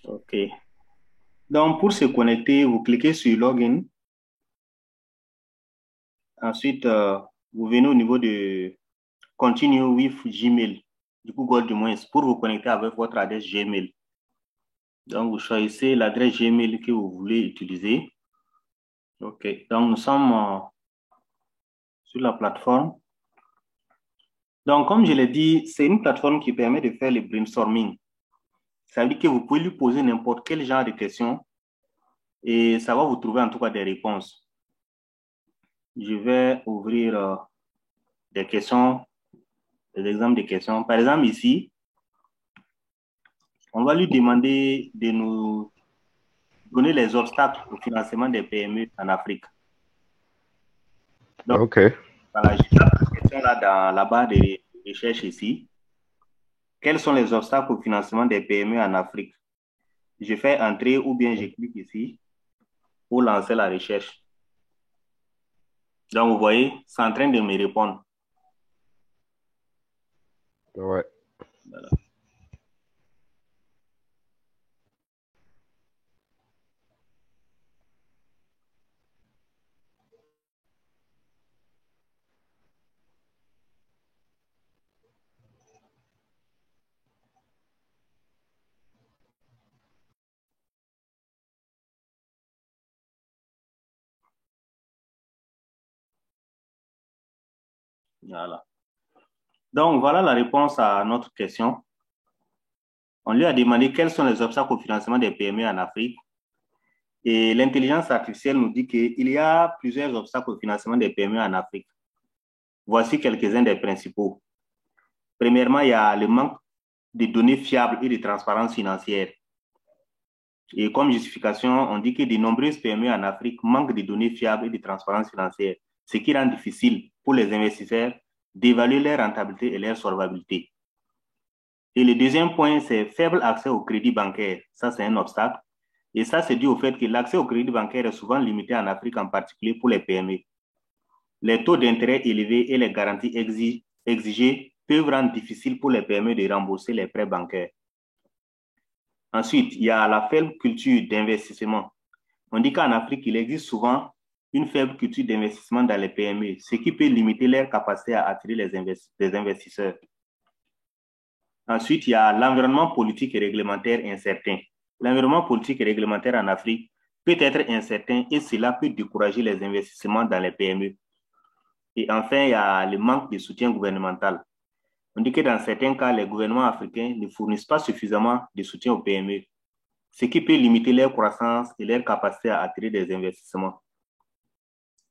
OK. Donc, pour se connecter, vous cliquez sur Login. Ensuite, vous venez au niveau de Continue with Gmail, du Google du moins, pour vous connecter avec votre adresse Gmail. Donc, vous choisissez l'adresse Gmail que vous voulez utiliser. OK. Donc, nous sommes sur la plateforme. Donc, comme je l'ai dit, c'est une plateforme qui permet de faire le brainstorming. Ça veut dire que vous pouvez lui poser n'importe quel genre de questions et ça va vous trouver en tout cas des réponses. Je vais ouvrir des questions, des exemples de questions. Par exemple, ici, on va lui demander de nous donner les obstacles au financement des PME en Afrique. Donc, OK. voilà, j'ai la question là dans la barre de recherche ici. Quels sont les obstacles au financement des PME en Afrique? Je fais entrer ou bien je clique ici pour lancer la recherche. Donc, vous voyez, c'est en train de me répondre. Ouais. Voilà. Voilà. Donc, voilà la réponse à notre question. On lui a demandé quels sont les obstacles au financement des PME en Afrique. Et l'intelligence artificielle nous dit qu'il y a plusieurs obstacles au financement des PME en Afrique. Voici quelques-uns des principaux. Premièrement, il y a le manque de données fiables et de transparence financière. Et comme justification, on dit que de nombreuses PME en Afrique manquent de données fiables et de transparence financière, ce qui rend difficile pour les investisseurs d'évaluer leur rentabilité et leur solvabilité. Et le deuxième point, c'est faible accès au crédit bancaire. Ça, c'est un obstacle. Et ça, c'est dû au fait que l'accès au crédit bancaire est souvent limité en Afrique, en particulier pour les PME. Les taux d'intérêt élevés et les garanties exigées peuvent rendre difficile pour les PME de rembourser les prêts bancaires. Ensuite, il y a la faible culture d'investissement. On dit qu'en Afrique, il existe souvent une faible culture d'investissement dans les PME, ce qui peut limiter leur capacité à attirer les investisseurs. Ensuite, il y a l'environnement politique et réglementaire incertain. L'environnement politique et réglementaire en Afrique peut être incertain et cela peut décourager les investissements dans les PME. Et enfin, il y a le manque de soutien gouvernemental. On dit que dans certains cas, les gouvernements africains ne fournissent pas suffisamment de soutien aux PME, ce qui peut limiter leur croissance et leur capacité à attirer des investissements.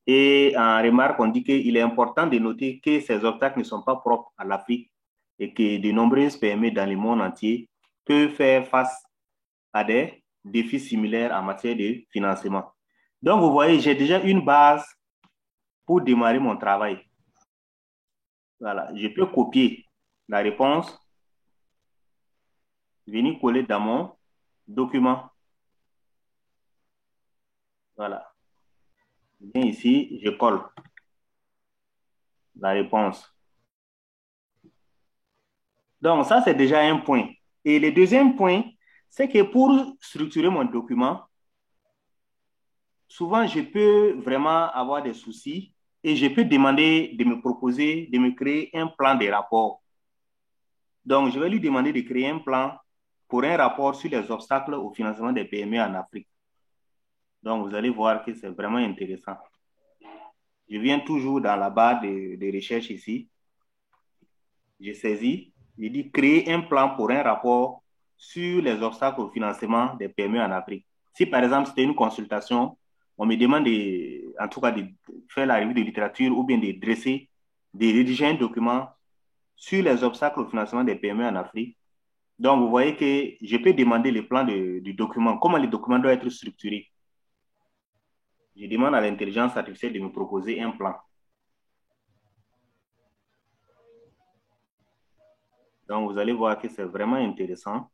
Et en remarque, on dit qu'il est important de noter que ces obstacles ne sont pas propres à l'Afrique et que de nombreuses PME dans le monde entier peuvent faire face à des défis similaires en matière de financement. Donc, vous voyez, j'ai déjà une base pour démarrer mon travail. Voilà, je peux copier la réponse, venir coller dans mon document. Voilà, je viens ici, je colle la réponse. Donc, ça, c'est déjà un point. Et le deuxième point, c'est que pour structurer mon document, souvent, je peux vraiment avoir des soucis et je peux demander de me proposer, de me créer un plan de rapport. Donc, je vais lui demander de créer un plan pour un rapport sur les obstacles au financement des PME en Afrique. Donc, vous allez voir que c'est vraiment intéressant. Je viens toujours dans la barre de recherche ici. Je saisis, je dis créer un plan pour un rapport sur les obstacles au financement des PME en Afrique. Si par exemple c'était une consultation, on me demande en tout cas de faire la revue de littérature ou bien de dresser, de rédiger un document sur les obstacles au financement des PME en Afrique. Donc vous voyez que je peux demander le plan du document, comment le document doit être structuré. Je demande à l'intelligence artificielle de me proposer un plan. Donc vous allez voir que c'est vraiment intéressant.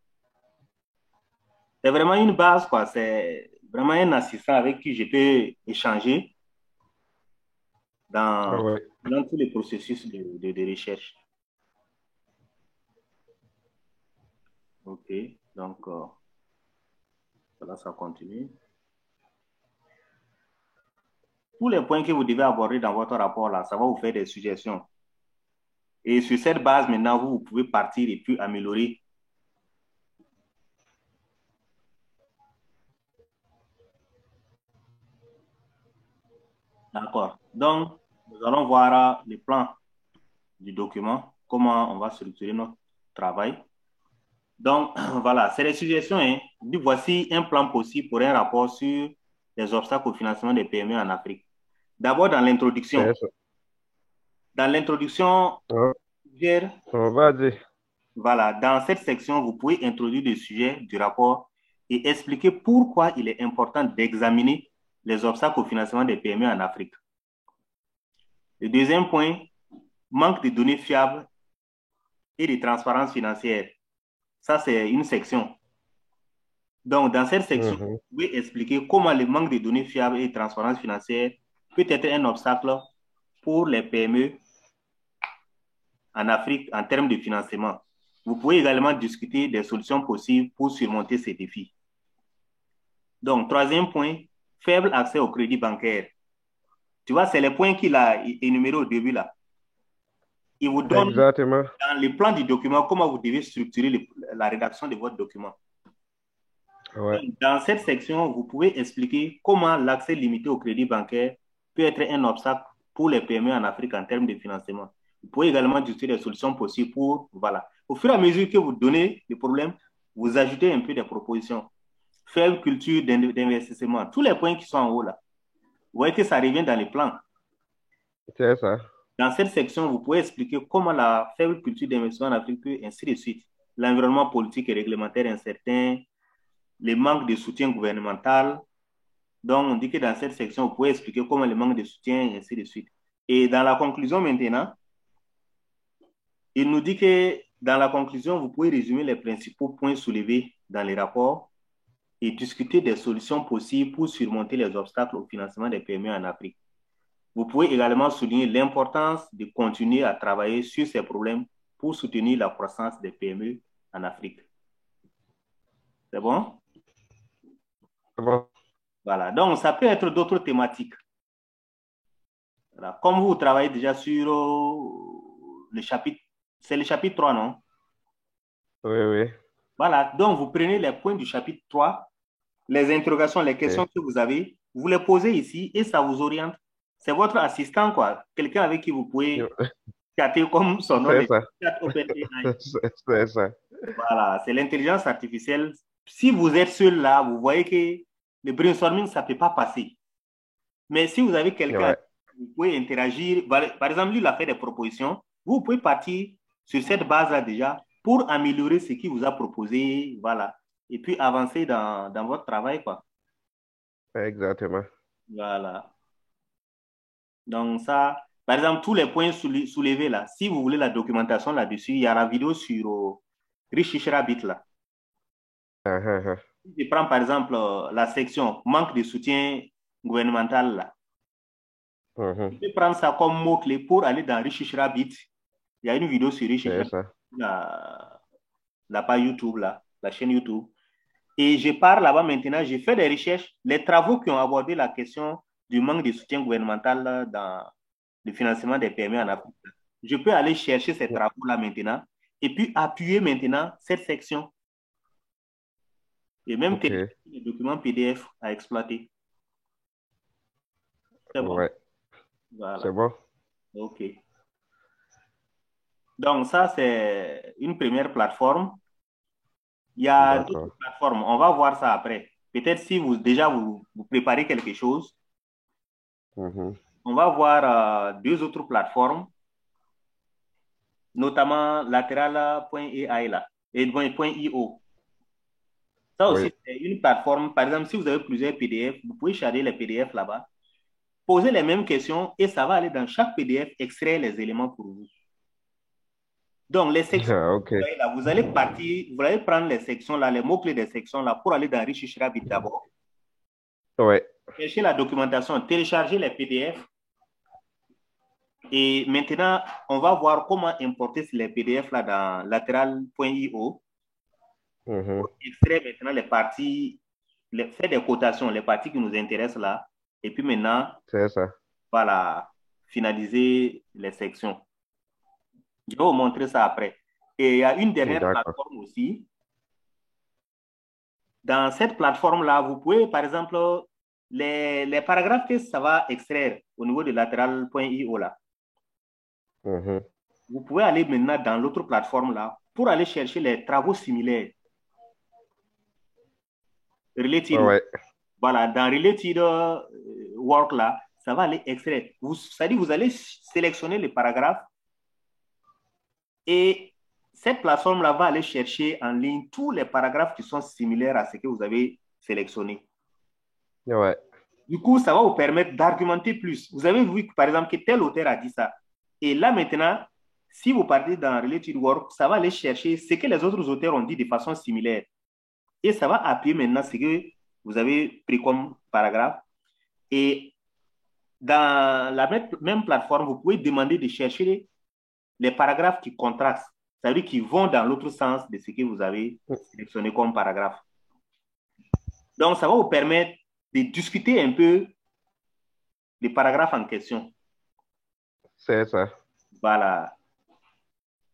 C'est vraiment une base, quoi. C'est vraiment un assistant avec qui je peux échanger Ah dans, ouais. dans tous les processus de recherche. OK. Donc, Là, ça continue. Tous les points que vous devez aborder dans votre rapport, là, ça va vous faire des suggestions. Et sur cette base, maintenant, vous pouvez partir et puis améliorer. D'accord. Donc, nous allons voir les plans du document, comment on va structurer notre travail. Donc, voilà, c'est les suggestions. Hein. Voici un plan possible pour un rapport sur les obstacles au financement des PME en Afrique. D'abord, dans l'introduction. Dans l'introduction, on va dire. Voilà, dans cette section, vous pouvez introduire le sujet du rapport et expliquer pourquoi il est important d'examiner les obstacles au financement des PME en Afrique. Le deuxième point, manque de données fiables et de transparence financière. Ça, c'est une section. Donc, dans cette section, vous pouvez expliquer comment le manque de données fiables et de transparence financière peut être un obstacle pour les PME en Afrique en termes de financement. Vous pouvez également discuter des solutions possibles pour surmonter ces défis. Donc, troisième point, faible accès au crédit bancaire. Tu vois, c'est les points qu'il a énumérés au début là. Il vous donne Exactement. dans le plan du document comment vous devez structurer la rédaction de votre document. Ouais. Donc, dans cette section, vous pouvez expliquer comment l'accès limité au crédit bancaire peut être un obstacle pour les PME en Afrique en termes de financement. Vous pouvez également discuter des solutions possibles pour, voilà. Au fur et à mesure que vous donnez les problèmes, vous ajoutez un peu des propositions. Faible culture d'investissement. Tous les points qui sont en haut là. Vous voyez que ça revient dans les plans. C'est ça. Dans cette section, vous pouvez expliquer comment la faible culture d'investissement en Afrique peut, ainsi de suite. L'environnement politique et réglementaire incertain, les manques de soutien gouvernemental. Donc, on dit que dans cette section, vous pouvez expliquer comment le manque de soutien, et ainsi de suite. Et dans la conclusion maintenant, il nous dit que dans la conclusion, vous pouvez résumer les principaux points soulevés dans les rapports et discuter des solutions possibles pour surmonter les obstacles au financement des PME en Afrique. Vous pouvez également souligner l'importance de continuer à travailler sur ces problèmes pour soutenir la croissance des PME en Afrique. C'est bon? C'est bon. Voilà. Donc, ça peut être d'autres thématiques. Voilà. Comme vous travaillez déjà sur le chapitre, c'est le chapitre 3, non? Oui, oui. Voilà. Donc, vous prenez les points du chapitre 3, les interrogations, les questions que vous avez, vous les posez ici et ça vous oriente. C'est votre assistant, quoi. Quelqu'un avec qui vous pouvez chatter comme son nom. C'est ça. C'est ça. Voilà, c'est l'intelligence artificielle. Si vous êtes seul là, vous voyez que le brainstorming, ça ne peut pas passer. Mais si vous avez quelqu'un, vous pouvez interagir. Par exemple, lui, il a fait des propositions. Vous pouvez partir sur cette base-là déjà pour améliorer ce qu'il vous a proposé. Voilà. Et puis avancer dans votre travail, quoi. Exactement. Voilà. Donc, ça, par exemple, tous les points soulevés là, si vous voulez la documentation là-dessus, il y a la vidéo sur Rich Rabbit là. Je prends par exemple la section manque de soutien gouvernemental là. Je peux prendre ça comme mot-clé pour aller dans Rich Rabbit. Il y a une vidéo sur Rich Rabbit, la page YouTube là, la chaîne YouTube. Et je pars là-bas maintenant, j'ai fait des recherches, les travaux qui ont abordé la question du manque de soutien gouvernemental là, dans le financement des PME en Afrique. Je peux aller chercher ces travaux-là maintenant et puis appuyer maintenant cette section. Et même les documents PDF à exploiter. C'est bon? Ouais. Voilà. C'est bon. OK. Donc, ça, c'est une première plateforme. Il y a d'autres plateformes. On va voir ça après. Peut-être si vous déjà vous préparez quelque chose, on va voir deux autres plateformes, notamment lateral.ai là, et .io. Ça aussi, c'est une plateforme. Par exemple, si vous avez plusieurs PDF, vous pouvez charger les PDF là-bas, poser les mêmes questions et ça va aller dans chaque PDF, extraire les éléments pour vous. Donc, les sections, là, vous allez partir, vous allez prendre les sections là, les mots-clés des sections là pour aller dans Rich Rabbit d'abord. Chercher la documentation, télécharger les PDF. Et maintenant, on va voir comment importer les PDF là dans lateral.io. Pour extraire maintenant les parties faire des cotations, les parties qui nous intéressent là, et puis maintenant, C'est ça. voilà, finaliser les sections. Je vais vous montrer ça après. Et il y a une dernière D'accord. plateforme aussi. Dans cette plateforme-là, vous pouvez, par exemple, les paragraphes que ça va extraire au niveau de lateral.io là, Mhm. vous pouvez aller maintenant dans l'autre plateforme là pour aller chercher les travaux similaires. Related, Ouais, ouais. voilà, dans Related Work là, ça va aller extraire. C'est-à-dire, vous allez sélectionner les paragraphes et cette plateforme-là va aller chercher en ligne tous les paragraphes qui sont similaires à ce que vous avez sélectionné. Ouais. Du coup, ça va vous permettre d'argumenter plus. Vous avez vu, par exemple, que tel auteur a dit ça. Et là, maintenant, si vous partez dans Related Work, ça va aller chercher ce que les autres auteurs ont dit de façon similaire. Et ça va appuyer maintenant ce que vous avez pris comme paragraphe. Et dans la même plateforme, vous pouvez demander de chercher les paragraphes qui contrastent, c'est-à-dire qui vont dans l'autre sens de ce que vous avez sélectionné comme paragraphe. Donc, ça va vous permettre de discuter un peu des paragraphes en question. C'est ça. Voilà.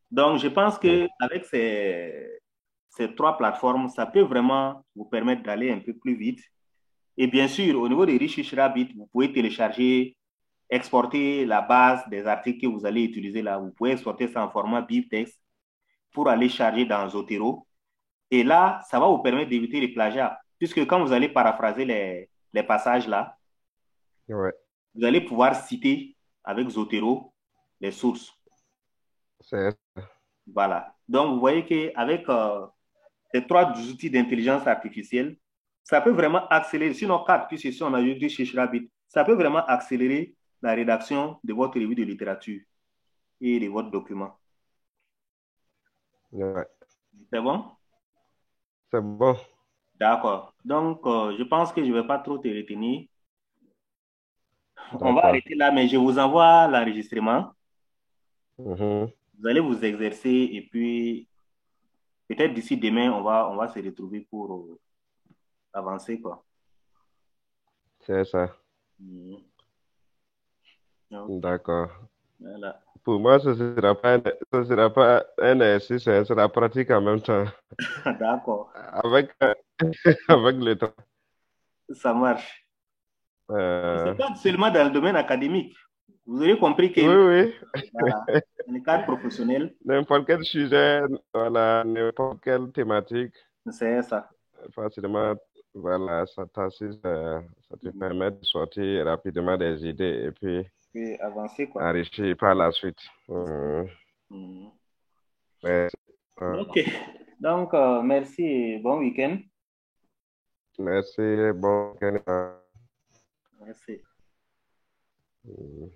Donc, je pense qu'avec ces trois plateformes, ça peut vraiment vous permettre d'aller un peu plus vite. Et bien sûr, au niveau des Research Rabbit, vous pouvez télécharger, exporter la base des articles que vous allez utiliser là. Vous pouvez exporter ça en format BibTeX pour aller charger dans Zotero. Et là, ça va vous permettre d'éviter les plagiats. Puisque quand vous allez paraphraser les passages là, Ouais. vous allez pouvoir citer avec Zotero les sources. C'est Voilà. Donc, vous voyez qu'avec ces trois outils d'intelligence artificielle, ça peut vraiment accélérer, sinon quatre, puisque si on a juste chez Rabbit, ça peut vraiment accélérer la rédaction de votre revue de littérature et de votre document. ouais. C'est bon? C'est bon. D'accord. Donc, je pense que je ne vais pas trop te retenir. On va D'accord. arrêter là, mais je vous envoie l'enregistrement. Mhm. Vous allez vous exercer et puis peut-être d'ici demain, on va se retrouver pour avancer, quoi. C'est ça. Mhm. Ok. D'accord. Voilà. Pour moi, ce sera pas un exercice, ce sera pratique en même temps. D'accord. Avec, avec le temps. Ça marche. Et c'est Euh, pas seulement dans le domaine académique. Vous aurez compris que, oui, oui. voilà, dans le cadre professionnel, N'importe quel sujet, voilà, n'importe quelle thématique, c'est ça. facilement, voilà, ça te permet de sortir rapidement des idées et puis Et avancer, quoi. enrichir par la suite. Mhm. Mhm. Mais, Ok. Donc, merci et bon week-end. merci, bon, Merci. week-end.